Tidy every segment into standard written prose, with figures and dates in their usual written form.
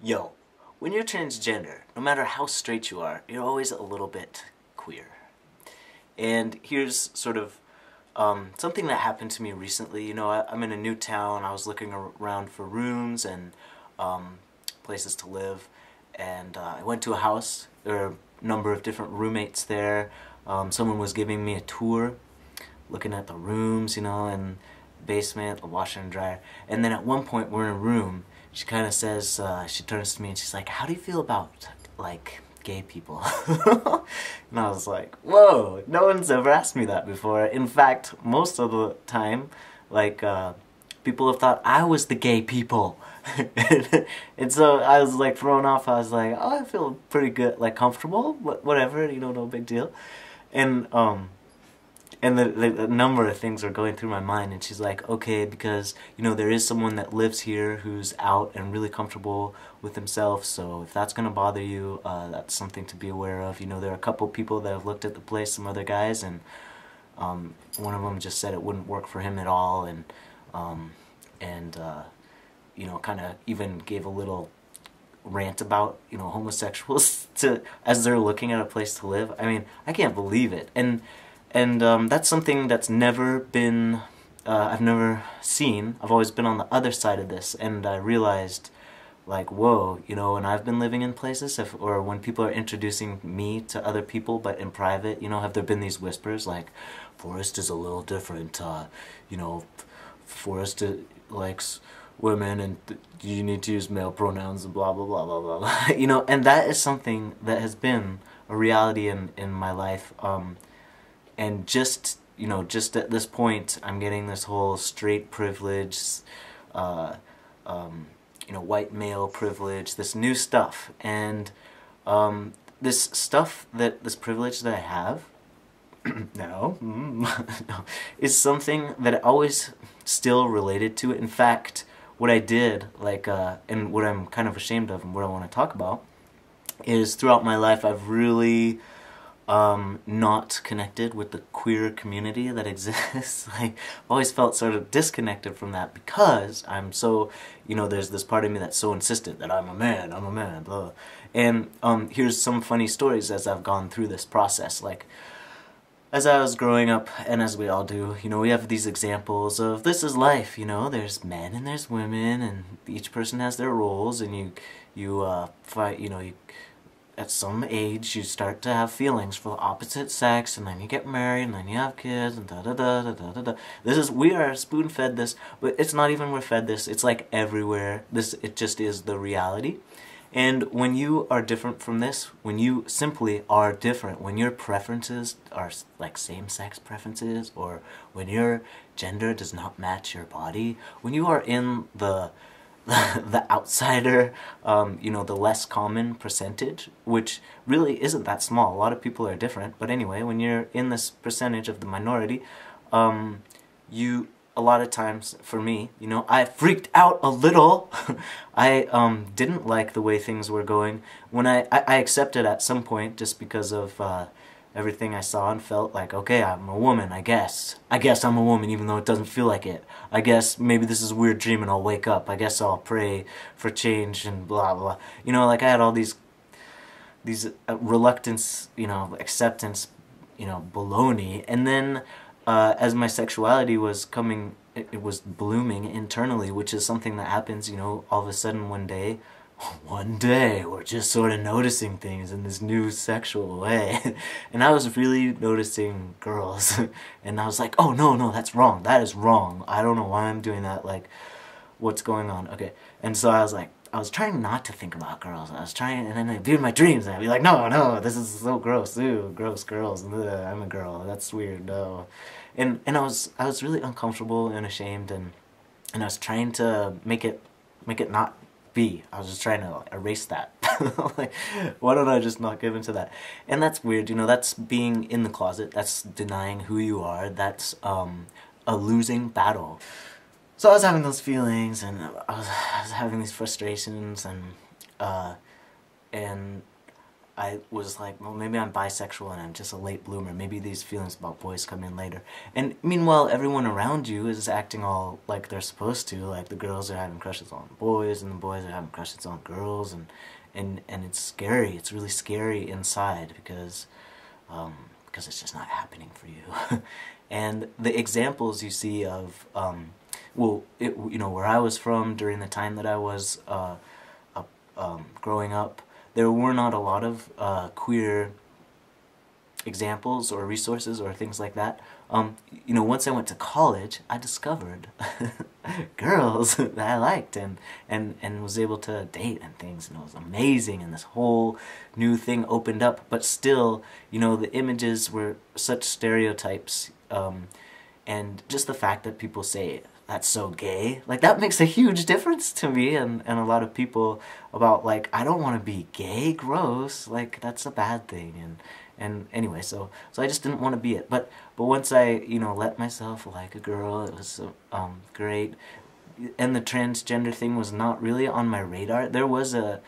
Yo, when you're transgender, no matter how straight you are, you're always a little bit queer. And here's sort of something that happened to me recently. You know, I'm in a new town. I was looking around for rooms and places to live, and I went to a house. There were a number of different roommates there. Someone was giving me a tour, looking at the rooms, you know, and basement, the washer and dryer. And then at one point we're in a room, she kind of says, she turns to me and she's like, "How do you feel about, like, gay people?" And I was like, whoa, no one's ever asked me that before. In fact, most of the time, like, people have thought I was the gay people. And so I was, like, thrown off. I was like, oh, I feel pretty good, like, comfortable, whatever, you know, no big deal. And the number of things are going through my mind, and she's like, okay, because, you know, there is someone that lives here who's out and really comfortable with himself, so if that's gonna bother you, that's something to be aware of. You know, there are a couple people that have looked at the place, some other guys, and one of them just said it wouldn't work for him at all, and you know, kind of even gave a little rant about, you know, homosexuals as they're looking at a place to live. I mean, I can't believe it. And that's something that's never been, I've never seen. I've always been on the other side of this, and I realized, like, whoa, you know, when I've been living in places, or when people are introducing me to other people, but in private, you know, have there been these whispers, like, Forrest is a little different, you know, Forrest likes women, and you need to use male pronouns, and blah, blah, blah, blah, blah, blah. You know, and that is something that has been a reality in my life, and just, you know, just at this point, I'm getting this whole straight privilege, you know, white male privilege, this new stuff. And this stuff, this privilege that I have, no, is something that I always still related to it. In fact, what I did, like, and what I'm kind of ashamed of and what I want to talk about, is throughout my life I've really not connected with the queer community that exists. Like, I've always felt sort of disconnected from that because I'm so, you know, there's this part of me that's so insistent that I'm a man, blah. And here's some funny stories as I've gone through this process. Like, as I was growing up, and as we all do, you know, we have these examples of this is life, you know, there's men and there's women, and each person has their roles, and you fight, you know, at some age, you start to have feelings for the opposite sex, and then you get married, and then you have kids, and da-da-da-da-da-da. We are spoon-fed this, but it's not even we're fed this, it's like everywhere. It just is the reality. And when you are different from this, when you simply are different, when your preferences are like same-sex preferences, or when your gender does not match your body, when you are in the outsider, you know, the less common percentage, which really isn't that small. A lot of people are different, but anyway, when you're in this percentage of the minority, you, a lot of times, for me, you know, I freaked out a little. I didn't like the way things were going. When I accepted at some point, just because of everything I saw and felt, like, okay, I'm a woman, I guess. I guess I'm a woman, even though it doesn't feel like it. I guess maybe this is a weird dream and I'll wake up. I guess I'll pray for change and blah, blah. You know, like, I had all these reluctance, you know, acceptance, you know, baloney. And then, as my sexuality was coming, it was blooming internally, which is something that happens, you know, all of a sudden one day, we're just sort of noticing things in this new sexual way. And I was really noticing girls. And I was like, oh, no, that's wrong. That is wrong. I don't know why I'm doing that. Like, what's going on? Okay. And so I was like, I was trying not to think about girls. I was trying, and then I'd be in my dreams, and I'd be like, no, this is so gross. Ew, gross girls. Ugh, I'm a girl. That's weird. No. And I was really uncomfortable and ashamed, and I was trying to make it not be. I was just trying to erase that. Like, why don't I just not give into that? And that's weird, you know, that's being in the closet, that's denying who you are, that's a losing battle. So I was having those feelings, and I was having these frustrations, and I was like, well, maybe I'm bisexual and I'm just a late bloomer. Maybe these feelings about boys come in later. And meanwhile, everyone around you is acting all like they're supposed to. Like the girls are having crushes on boys, and the boys are having crushes on girls, and it's scary. It's really scary inside because it's just not happening for you. And the examples you see of, where I was from during the time that I was growing up, there were not a lot of queer examples or resources or things like that. Once I went to college, I discovered girls that I liked and was able to date and things, and it was amazing, and this whole new thing opened up. But still, the images were such stereotypes, and just the fact that people say, that's so gay, like that makes a huge difference to me and a lot of people about, like, I don't want to be gay, gross, like that's a bad thing, and anyway, so I just didn't want to be it. But once I let myself like a girl, it was great. And the transgender thing was not really on my radar. There was a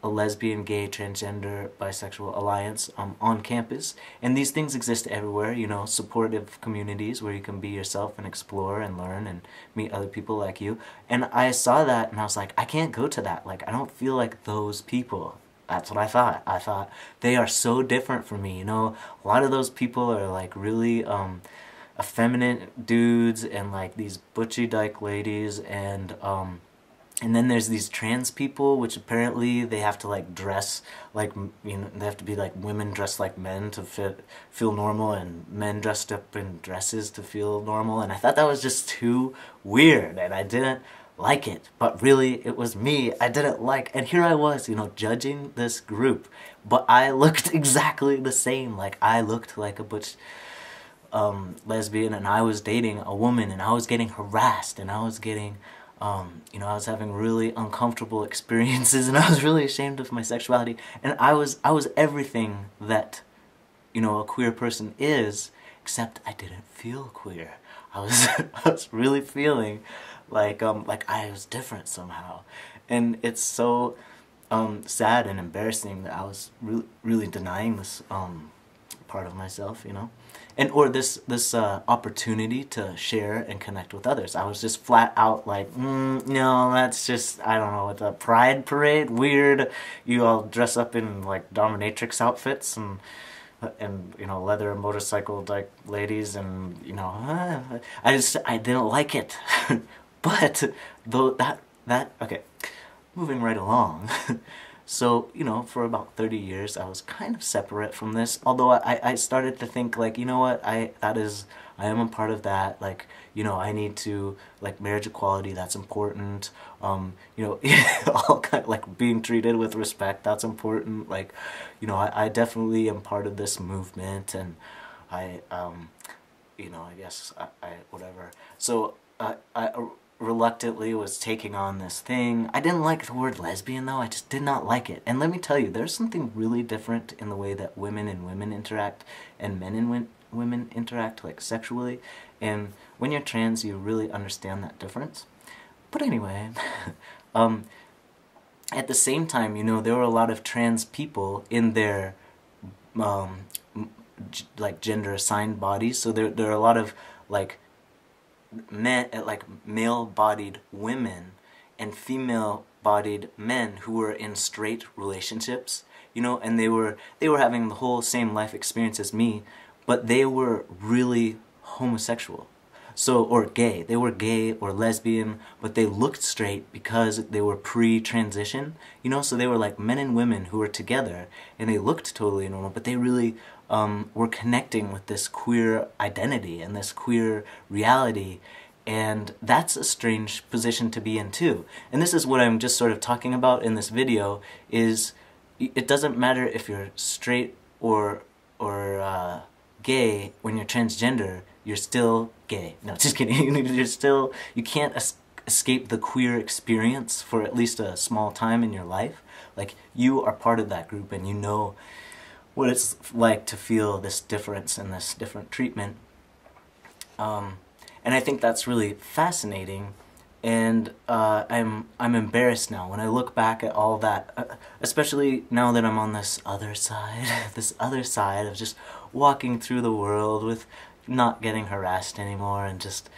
lesbian, gay, transgender, bisexual alliance on campus, and these things exist everywhere. Supportive communities where you can be yourself and explore and learn and meet other people like you. And I saw that and I was like, I can't go to that. Like, I don't feel like those people. That's what I thought. I thought they are so different from me. A lot of those people are like really effeminate dudes and like these butchy dyke ladies, and then there's these trans people, which apparently they have to like dress like, they have to be like women dressed like men to feel normal, and men dressed up in dresses to feel normal. And I thought that was just too weird, and I didn't like it. But really, it was me I didn't like. And here I was, judging this group, but I looked exactly the same. Like, I looked like a butch lesbian, and I was dating a woman, and I was getting harassed, and I was getting I was having really uncomfortable experiences, and I was really ashamed of my sexuality, and I was everything that a queer person is, except I didn't feel queer. I was really feeling like I was different somehow, and it's so sad and embarrassing that I was really denying this part of myself, or this opportunity to share and connect with others. I was just flat out like, no, that's just, I don't know, it's a pride parade, weird. You all dress up in like dominatrix outfits and leather motorcycle like ladies, and I didn't like it. But though okay, moving right along. So, for about 30 years, I was kind of separate from this, although I started to think, like, what, I am a part of that, like, I need to, like, marriage equality, that's important, all kind of, like, being treated with respect, that's important, like, I definitely am part of this movement, and I guess, whatever, so, I reluctantly was taking on this thing. I didn't like the word lesbian, though. I just did not like it. And let me tell you, there's something really different in the way that women and women interact and men and women interact, like, sexually. And when you're trans, you really understand that difference. But anyway, at the same time, there were a lot of trans people in their like gender assigned bodies. So there are a lot of like male-bodied women and female-bodied men who were in straight relationships, and they were having the whole same life experience as me, but they were really homosexual. So, or gay. They were gay or lesbian, but they looked straight because they were pre-transition, so they were like men and women who were together, and they looked totally normal, but they really were connecting with this queer identity and this queer reality, and that's a strange position to be in too. And this is what I'm just sort of talking about in this video, is it doesn't matter if you're straight or gay. When you're transgender, you're still gay. No, just kidding. You can't escape the queer experience for at least a small time in your life. Like, you are part of that group, and you know what it's like to feel this difference and this different treatment. And I think that's really fascinating, and I'm embarrassed now when I look back at all that, especially now that I'm on this other side, this other side of just walking through the world with not getting harassed anymore and just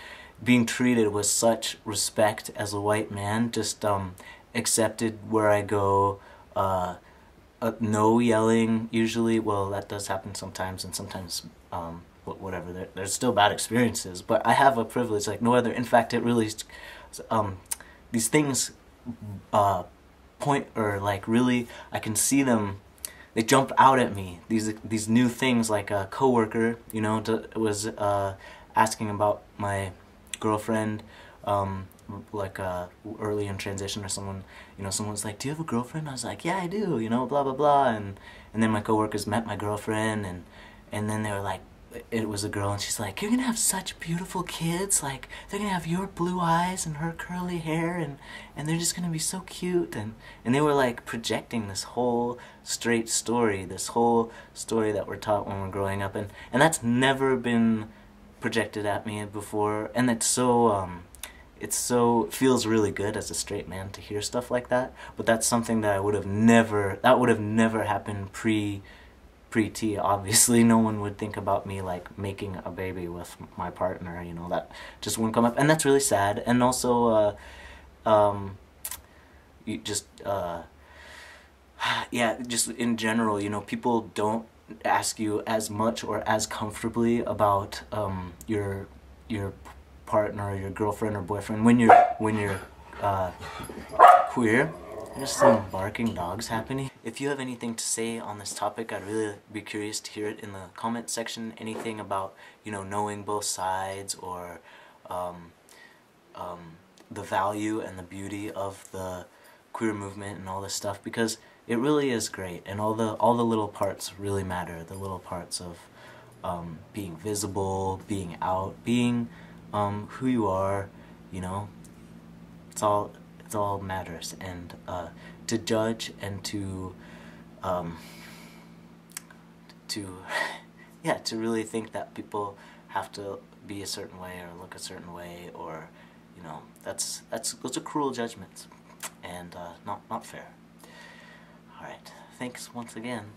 being treated with such respect as a white man, just accepted where I go, no yelling usually. Well, that does happen sometimes, and sometimes whatever, there's still bad experiences, but I have a privilege like no other. In fact, it really these things point, or like really I can see them, they jump out at me, these new things. Like a coworker, you know, was asking about my girlfriend, like early in transition, or someone, you know, someone's like, do you have a girlfriend? I was like, yeah, I do, you know, blah blah blah. And then my coworkers met my girlfriend, and then they were like, it was a girl, and she's like, you're gonna have such beautiful kids, like they're gonna have your blue eyes and her curly hair, and they're just gonna be so cute. And they were like projecting this whole straight story, this whole story that we're taught when we're growing up, and that's never been projected at me before. And it's so feels really good as a straight man to hear stuff like that. But that's something that would have never happened pre-T. Obviously no one would think about me like making a baby with my partner, you know, that just wouldn't come up. And that's really sad. And also you just yeah, just in general, you know, people don't ask you as much or as comfortably about your partner or your girlfriend or boyfriend when you're queer. There's some barking dogs happening. If you have anything to say on this topic, I'd really be curious to hear it in the comment section. Anything about, you know, knowing both sides, or the value and the beauty of the queer movement and all this stuff, because it really is great, and all the little parts really matter. The little parts of being visible, being out, being who you are, you know, it all matters. And to judge and to yeah, to really think that people have to be a certain way or look a certain way, or, you know, those are cruel judgments, and not fair. Alright, thanks once again.